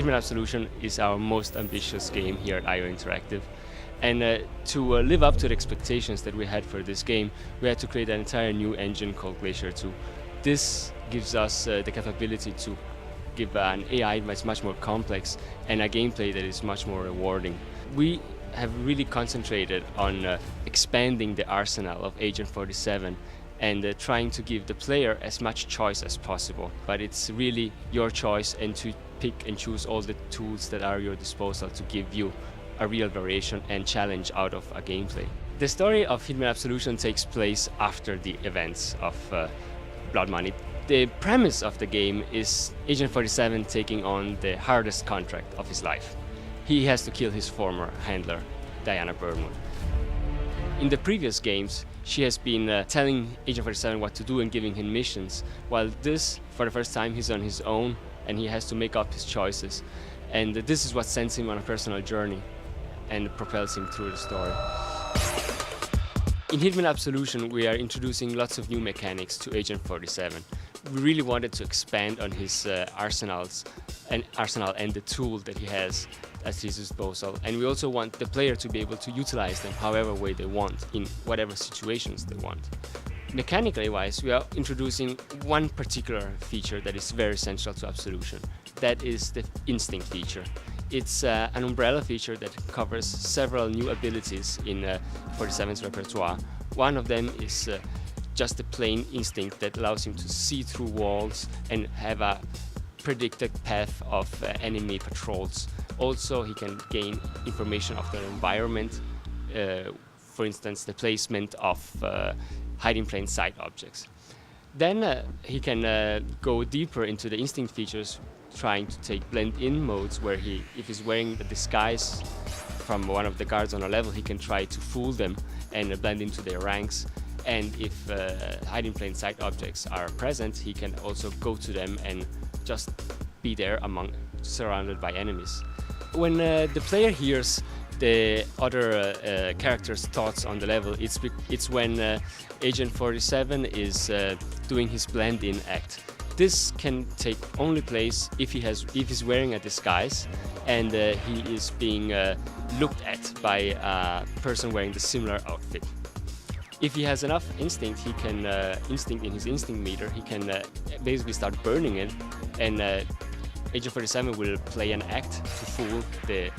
Hitman Absolution is our most ambitious game here at IO Interactive. And to live up to the expectations that we had for this game, we had to create an entire new engine called Glacier 2. This gives us the capability to give an AI that's much more complex and a gameplay that is much more rewarding. We have really concentrated on expanding the arsenal of Agent 47 and trying to give the player as much choice as possible. But it's really your choice, and to pick and choose all the tools that are at your disposal to give you a real variation and challenge out of a gameplay. The story of Hitman Absolution takes place after the events of Blood Money. The premise of the game is Agent 47 taking on the hardest contract of his life. He has to kill his former handler, Diana Birdwood. In the previous games, she has been telling Agent 47 what to do and giving him missions, while this, for the first time, he's on his own and he has to make up his choices. And this is what sends him on a personal journey and propels him through the story. In Hitman Absolution, we are introducing lots of new mechanics to Agent 47. We really wanted to expand on his arsenal and the tool that he has at his disposal. And we also want the player to be able to utilize them however way they want, in whatever situations they want. Mechanically wise, we are introducing one particular feature that is very central to Absolution. That is the Instinct feature. It's an umbrella feature that covers several new abilities in 47's repertoire. One of them is just a plain instinct that allows him to see through walls and have a predicted path of enemy patrols. Also, he can gain information of the environment, for instance, the placement of hiding plain sight objects. Then he can go deeper into the instinct features, trying to take blend-in modes where if he's wearing a disguise from one of the guards on a level, he can try to fool them and blend into their ranks. And if hiding plain sight objects are present, he can also go to them and just be there surrounded by enemies. When the player hears the other character's thoughts on the level, it's when Agent 47 is doing his blend-in act. This can take only place if he's wearing a disguise and he is being looked at by a person wearing the similar outfit. If he has enough instinct, he can instinct in his instinct meter. He can basically start burning it, and Agent 47 will play an act to fool the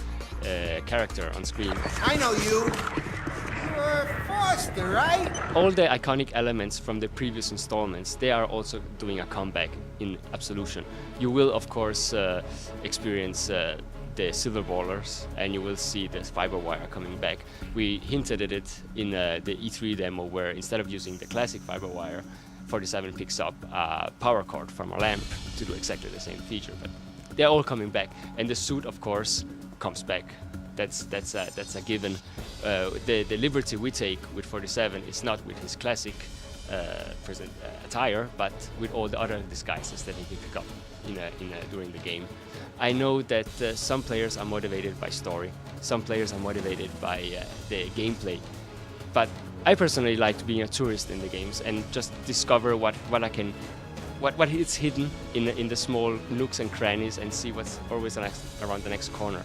character on screen. I know you. You're Foster, right? All the iconic elements from the previous installments, they are also doing a comeback in Absolution. You will, of course, experience the silver ballers, and you will see the fiber wire coming back. We hinted at it in the E3 demo, where instead of using the classic fiber wire, 47 picks up a power cord from a lamp to do exactly the same feature. But they're all coming back, and the suit, of course, comes back. That's a given. The liberty we take with 47 is not with his classic attire, but with all the other disguises that he can pick up during the game. I know that some players are motivated by story, some players are motivated by the gameplay, but I personally like being a tourist in the games and just discover what is hidden in the small nooks and crannies, and see what's always around the next corner.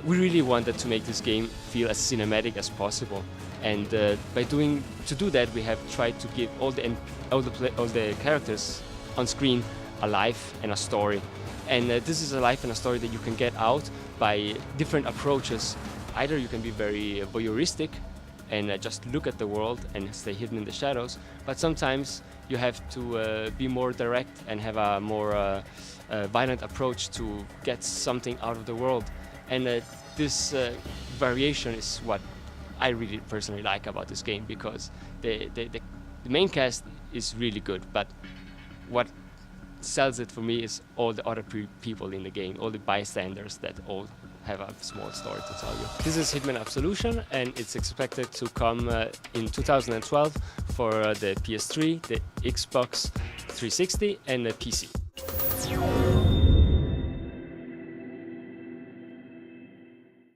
We really wanted to make this game feel as cinematic as possible, and to do that, we have tried to give all the characters on screen a life and a story. And this is a life and a story that you can get out by different approaches. Either you can be very voyeuristic and just look at the world and stay hidden in the shadows, but sometimes you have to be more direct and have a more violent approach to get something out of the world. And this variation is what I really personally like about this game, because the main cast is really good, but what sells it for me is all the other people in the game, all the bystanders that all have a small story to tell you. This is Hitman Absolution, and it's expected to come in 2012 for the PS3, the Xbox 360 and the PC.